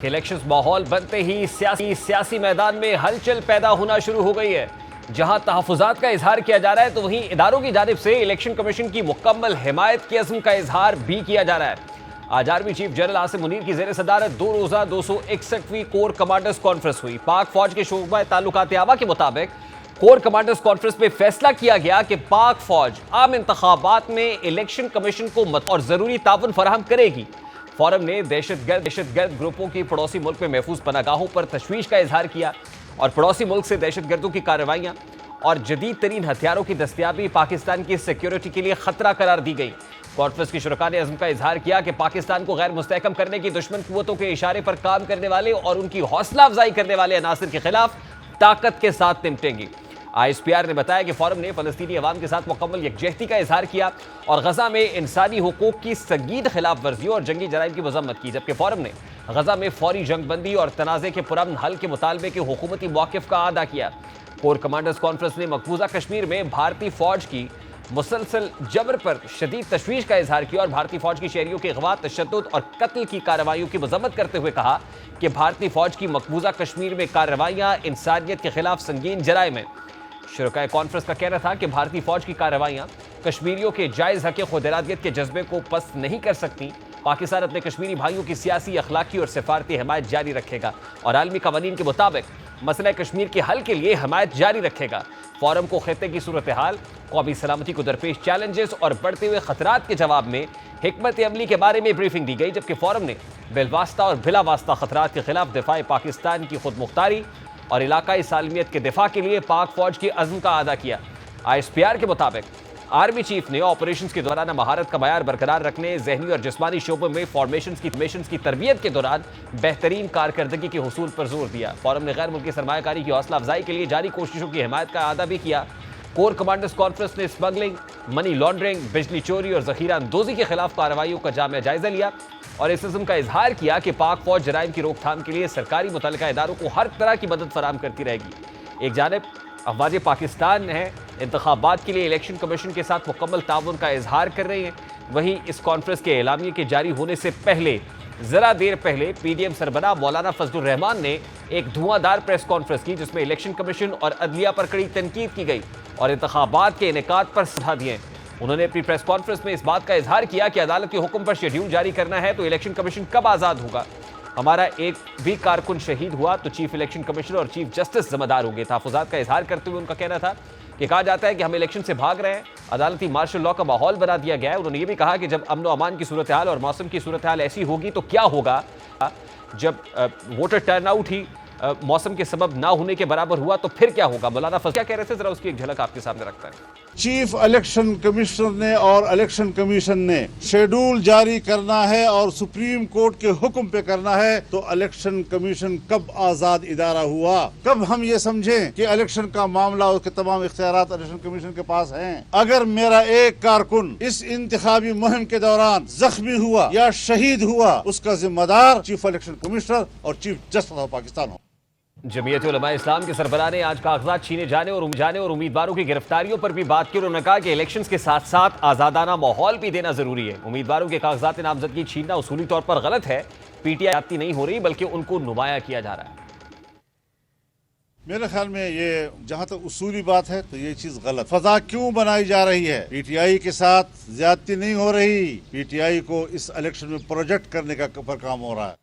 Election माहौल बनते ही सियासी मैदान में हलचल पैदा होना शुरू हो गई है। जहां तहफुजात का इजहार किया जा रहा है तो वहीं इदारों की जानिब से इलेक्शन कमीशन की मुकम्मल हिमायत के अज़्म का इजहार भी किया जा रहा है। आज army chief general Asim Munir की ज़ेर सदारत 2 रोज़ा 261वीं कोर कमांडर्स कॉन्फ्रेंस हुई। पाक फौज के शोबा ताल्लुकात आवा के मुताबिक कोर कमांडर्स कॉन्फ्रेंस में फैसला किया गया कि पाक फौज आम इंतखाबात में इलेक्शन कमीशन को मत और जरूरी ताउन फराहम करेगी। फोरम ने दहशतगर्द ग्रुपों की पड़ोसी मुल्क में महफूज पनागाहों पर तशवीश का इजहार किया और पड़ोसी मुल्क से दहशतगर्दों की कार्रवाइयां और जदीद तरीन हथियारों की दस्तियाबी पाकिस्तान की सिक्योरिटी के लिए खतरा करार दी गई। कॉन्फ्रेंस की शुरका ने अज़्म का इजहार किया कि पाकिस्तान को गैर मुस्तहकम करने की दुश्मन कुव्वतों के इशारे पर काम करने वाले और उनकी हौसला अफजाई करने वाले अनासिर के खिलाफ ताकत के साथ निपटेंगी। ISPR ने बताया कि फोरम ने फलस्तीनी अवाम के साथ मुकम्मल यकजहती का इजहार किया और गजा में इंसानी हुकूक की संगीन खिलाफ वर्जियों और जंगी जराइम की मजम्मत की, जबकि फोरम ने गजा में फौरी जंगबंदी और तनाज़े के पुरअमन हल के मुतालबे के हुकूमती मौक़िफ़ का अदा किया। कोर कमांडर्स कॉन्फ्रेंस ने मकबूजा कश्मीर में भारतीय फौज की मुसलसल जबर पर शदीद तशवीश का इजहार किया और भारतीय फौज की शहरियों के अगवा, तशद्दुद और कत्ल की कार्रवाइयों की मजम्मत करते हुए कहा कि भारतीय फौज की मकबूजा कश्मीर में कार्रवाइयाँ इंसानियत के खिलाफ संगीन जराइम है। शुरकाए कॉन्फ्रेंस का कहना था कि भारतीय फौज की कार्रवाइयां कश्मीरियों के जायज़ हक़ खुद इरादियत के जज्बे को पस्त नहीं कर सकती। पाकिस्तान अपने कश्मीरी भाइयों की सियासी, अखलाकी और सिफारती हिमायत जारी रखेगा और आलमी कवानीन के मुताबिक मसला कश्मीर के हल के लिए हिमायत जारी रखेगा। फोरम को खित्ते की सूरत हाल, कौमी सलामती को दरपेश चैलेंजेस और बढ़ते हुए खतरात के जवाब में हिकमत अमली के बारे में ब्रीफिंग दी गई, जबकि फोरम ने बिलवास्ता और बिलावास्ता खतरात के खिलाफ दिफा पाकिस्तान की खुद मुख्तारी और इलाकाई सालमियत के दिफा के लिए पाक फौज की अज़्म का अदा किया। ISPR के मुताबिक आर्मी चीफ ने ऑपरेशंस के दौरान महारत का मयार बरकरार रखने, जहनी और जिस्मानी शोबों में फॉर्मेशंस की तरबियत के दौरान बेहतरीन कारकर्दगी के हुसूल पर जोर दिया। फोरम ने गैर मुल्की सरमायाकारी की हौसला अफजाई के लिए जारी कोशिशों की हिमायत का अदा भी किया। कोर कमांडर्स कॉन्फ्रेंस ने स्मगलिंग, मनी लॉन्ड्रिंग, बिजली चोरी और जखीरा अंदोजी के खिलाफ कार्रवाइयों का जामिया जायजा लिया और इस इज़्म का इजहार किया कि पाक फौज जराइम की रोकथाम के लिए सरकारी मुतल्लिका इदारों को हर तरह की मदद फराहम करती रहेगी। एक जानिब अफवाज पाकिस्तान है इंतखाबात के लिए इलेक्शन कमीशन के साथ मुकम्मल ताउन का इजहार कर रही है, वहीं इस कॉन्फ्रेंस के एलामिये के जारी होने से पहले जरा देर पहले PDM सरबराह मौलाना फजलुर रहमान ने एक धुआंधार प्रेस कॉन्फ्रेंस की, जिसमें इलेक्शन कमीशन और अदलिया पर कड़ी तनकीद की गई और इंतखाबात के इनेकाद पर सलाह दिए। उन्होंने अपनी प्रेस कॉन्फ्रेंस में इस बात का इजहार किया कि अदालत के हुक्म पर शेड्यूल जारी करना है तो इलेक्शन कमीशन कब आज़ाद होगा। हमारा एक भी कारकुन शहीद हुआ तो चीफ इलेक्शन कमिश्नर और चीफ जस्टिस जिम्मेदार होंगे। तहफुजात का इजहार करते हुए उनका कहना था कि कहा जाता है कि हम इलेक्शन से भाग रहे हैं, अदालती मार्शल लॉ का माहौल बना दिया गया है। उन्होंने ये भी कहा कि जब अमन व अमान की सूरत हाल और मौसम की सूरत हाल ऐसी होगी तो क्या होगा। जब वोटर टर्नआउट ही मौसम के सबब ना होने के बराबर हुआ तो फिर क्या होगा। मौलाना फजल क्या कह रहे थे, जरा उसकी एक झलक आपके सामने रखता है। चीफ इलेक्शन कमिश्नर ने और इलेक्शन कमीशन ने शेड्यूल जारी करना है और सुप्रीम कोर्ट के हुक्म पे करना है तो इलेक्शन कमीशन कब आजाद इदारा हुआ। कब हम ये समझें कि इलेक्शन का मामला उसके तमाम इख्तियारात इलेक्शन कमीशन के पास हैं। अगर मेरा एक कारकुन इस इंतखाबी मुहिम के दौरान जख्मी हुआ या शहीद हुआ, उसका जिम्मेदार चीफ इलेक्शन कमिश्नर और चीफ जस्टिस ऑफ पाकिस्तान हो। जमीयत उलमा इस्लाम के सरबराह ने आज कागजात छीने जाने और उम्मीदवारों की गिरफ्तारियों पर भी बात की। उन्होंने कहा कि इलेक्शंस के साथ साथ आज़ादाना माहौल भी देना जरूरी है। उम्मीदवारों के कागजात नामजदगी छीनना उसूली तौर पर गलत है। PTI नहीं हो रही बल्कि उनको नुमाया किया जा रहा है। मेरे ख्याल में ये जहाँ तक उसूली बात है तो ये चीज गलत। फजा क्यों बनाई जा रही है। PTI के साथ ज्यादती नहीं हो रही, PTI को इस इलेक्शन में प्रोजेक्ट करने का पर काम हो रहा है।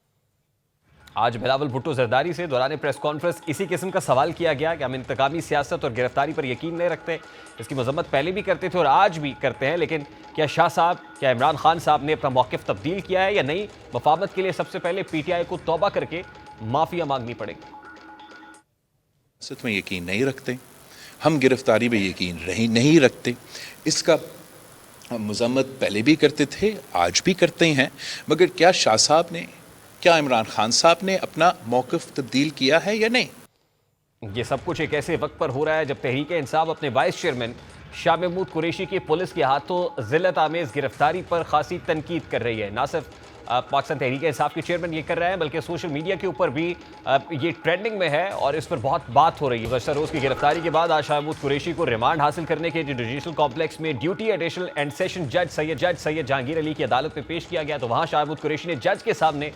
आज बिलावल भुट्टो जरदारी से दौरान प्रेस कॉन्फ्रेंस इसी किस्म का सवाल किया गया कि हम इंतकामी सियासत और गिरफ्तारी पर यकीन नहीं रखते। इसकी मजम्मत पहले भी करते थे और आज भी करते हैं, लेकिन क्या शाह साहब, क्या इमरान खान साहब ने अपना मौक़िफ़ तब्दील किया है या नहीं। मफामत के लिए सबसे पहले PTI को तौबा करके माफिया मांगनी पड़ेगी। में यकीन नहीं रखते, हम गिरफ्तारी में यकीन नहीं रखते। इसका मजम्मत पहले भी करते थे, आज भी करते हैं, मगर क्या शाह साहब ने, क्या इमरान खान साहब ने अपना मौक़िफ़ तब्दील किया है या नहीं। ये सब कुछ एक ऐसे वक्त पर हो रहा है जब तहरीक इंसाफ अपने वाइस चेयरमैन शाह महमूद कुरैशी की पुलिस के हाथों जिल्लत आमेज़ गिरफ्तारी पर खासी तनकीद कर रही है। ना सिर्फ पाकिस्तान तहरीक इंसाफ के चेयरमैन ये कर रहे हैं बल्कि सोशल मीडिया के ऊपर भी ये ट्रेंडिंग में है और इस पर बहुत बात हो रही है। गुज़श्ता रोज़ की गिरफ्तारी के बाद आज शाह महमूद कुरैशी को रिमांड हासिल करने के जुडिशल कॉम्प्लेक्स में ड्यूटी एडिशनल एंड सेशन जज सैयद जहांगीर अली की अदालत में पेश किया गया। तो वहाँ शाह महमूद कुरैशी ने जज के सामने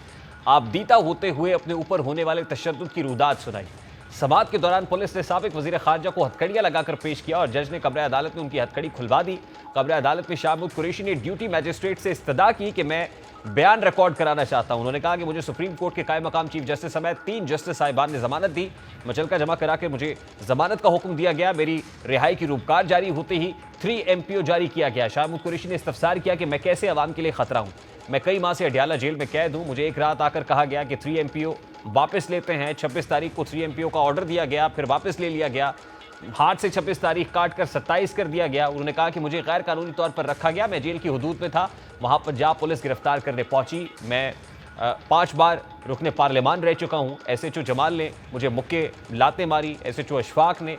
आपदीता होते हुए अपने ऊपर होने वाले तशद्दुद की रुदात सुनाई। समाअत के दौरान पुलिस ने साबिक वजीर खारजा को हथकड़ियां लगाकर पेश किया और जज ने कब्र अदालत में उनकी हथकड़ी खुलवा दी। कब्र अदालत में शाह महमूद कुरैशी ने ड्यूटी मजिस्ट्रेट से इस्तदा की कि मैं बयान रिकॉर्ड कराना चाहता हूं। उन्होंने कहा कि मुझे सुप्रीम कोर्ट के कायम मकाम चीफ जस्टिस समेत 3 जस्टिस साहिबान ने जमानत दी। मुचलका जमा करा के मुझे जमानत का हुक्म दिया गया। मेरी रिहाई की रूपकार जारी होते ही 3 MPO जारी किया गया। शाह महमूद कुरैशी ने इस्तफसार किया कि मैं कैसे अवाम के लिए खतरा हूं। मैं कई माह से अडयाला जेल में कैद हूं। मुझे एक रात आकर कहा गया कि 3 MPO वापस लेते हैं। 26 तारीख को 3 MPO का ऑर्डर दिया गया, फिर वापस ले लिया गया। हाथ से 26 तारीख काट कर 27 कर दिया गया। उन्होंने कहा कि मुझे गैर कानूनी तौर पर रखा गया। मैं जेल की हुदूद में था, वहां पंजाब पुलिस गिरफ्तार करने पहुंची। मैं 5 बार रुकने पार्लियामान रह चुका हूं। SHO जमाल ने मुझे मुक्के लाते मारी। SHO अशफाक ने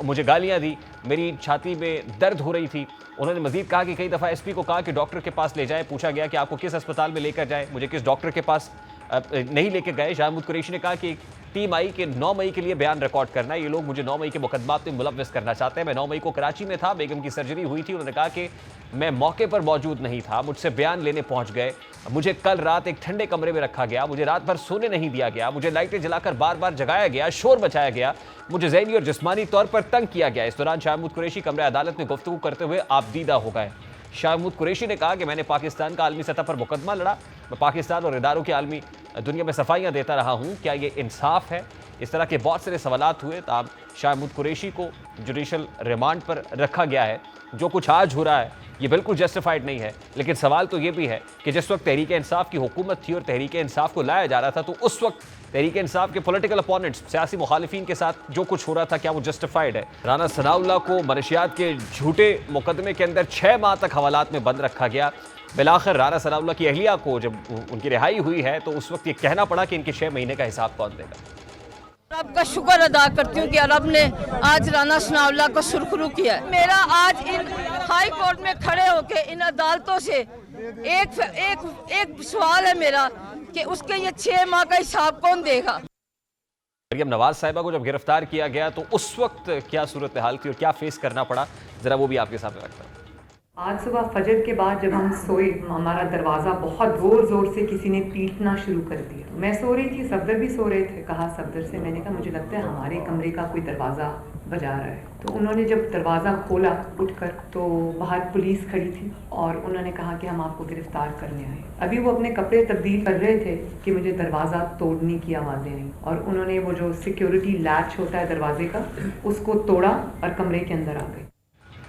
मुझे गालियां दी। मेरी छाती में दर्द हो रही थी। उन्होंने मजीद कहा कि कई दफ़ा SP को कहा कि डॉक्टर के पास ले जाए। पूछा गया कि आपको किस अस्पताल में लेकर जाए, मुझे किस डॉक्टर के पास नहीं लेके गए। शाह महमूद कुरैशी ने कहा कि टीम आई कि 9 मई के लिए बयान रिकॉर्ड करना है। ये लोग मुझे 9 मई के मुकदमात में मुलव्वस करना चाहते हैं। मैं 9 मई को कराची में था, बेगम की सर्जरी हुई थी। उन्होंने कहा कि मैं मौके पर मौजूद नहीं था, मुझसे बयान लेने पहुंच गए। मुझे कल रात एक ठंडे कमरे में रखा गया। मुझे रात भर सोने नहीं दिया गया। मुझे लाइटें जलाकर बार बार जगाया गया, शोर मचाया गया। मुझे ज़हनी और जिस्मानी तौर पर तंग किया गया। इस दौरान शाह महमूद कुरैशी कमरे अदालत में गुफ्तगू करते हुए आपदीदा हो गए। शाह महमूद कुरैशी ने कहा कि मैंने पाकिस्तान का आलमी सतह पर मुकदमा लड़ा। मैं पाकिस्तान और इदारों के आलमी दुनिया में सफाइयाँ देता रहा हूँ। क्या ये इंसाफ है? इस तरह के बहुत सारे सवालात हुए। तो अब शाह महमूद कुरैशी को जुडिशल रिमांड पर रखा गया है। जो कुछ आज हो रहा है ये बिल्कुल जस्टिफाइड नहीं है। लेकिन सवाल तो ये भी है कि जिस वक्त तहरीक इंसाफ की हुकूमत थी और तहरीक इंसाफ को लाया जा रहा था, तो उस वक्त तहरीक इंसाफ के पॉलिटिकल अपोनेंट्स, सियासी मुखालिफिन के साथ जो कुछ हो रहा था, क्या वो जस्टिफाइड है? राना सनाउल्लाह को मनशियात के झूठे मुकदमे के अंदर 6 माह तक हवालात में बंद रखा गया। बिलाखिर राना सनाउल्लाह की अहलिया को जब उनकी रिहाई हुई है तो उस वक्त ये कहना पड़ा कि इनके 6 महीने का हिसाब कौन देगा। रब का शुक्र अदा करती हूँ कि रब ने आज राना सनाउल्लाह को सुरखरू किया है। मेरा आज इन हाई कोर्ट में खड़े होके इन अदालतों से एक सवाल है मेरा कि उसके ये 6 माह का हिसाब कौन देगा। मरियम नवाज साहिबा को जब गिरफ्तार किया गया तो उस वक्त क्या सूरत हाल थी और क्या फेस करना पड़ा, जरा वो भी आपके सामने रखता हूं। आज सुबह फजर के बाद जब हम सोए, हमारा दरवाज़ा बहुत ज़ोर से किसी ने पीटना शुरू कर दिया। मैं सो रही थी, सफदर भी सो रहे थे। कहा सफदर से, मैंने कहा मुझे लगता है हमारे कमरे का कोई दरवाज़ा बजा रहा है। तो उन्होंने जब दरवाज़ा खोला उठकर, तो बाहर पुलिस खड़ी थी और उन्होंने कहा कि हम आपको गिरफ्तार करने आए। अभी वो अपने कपड़े तब्दील कर रहे थे कि मुझे दरवाज़ा तोड़ने की आवाज़ें आई और उन्होंने वो जो सिक्योरिटी लैच होता है दरवाजे का, उसको तोड़ा और कमरे के अंदर आ गए।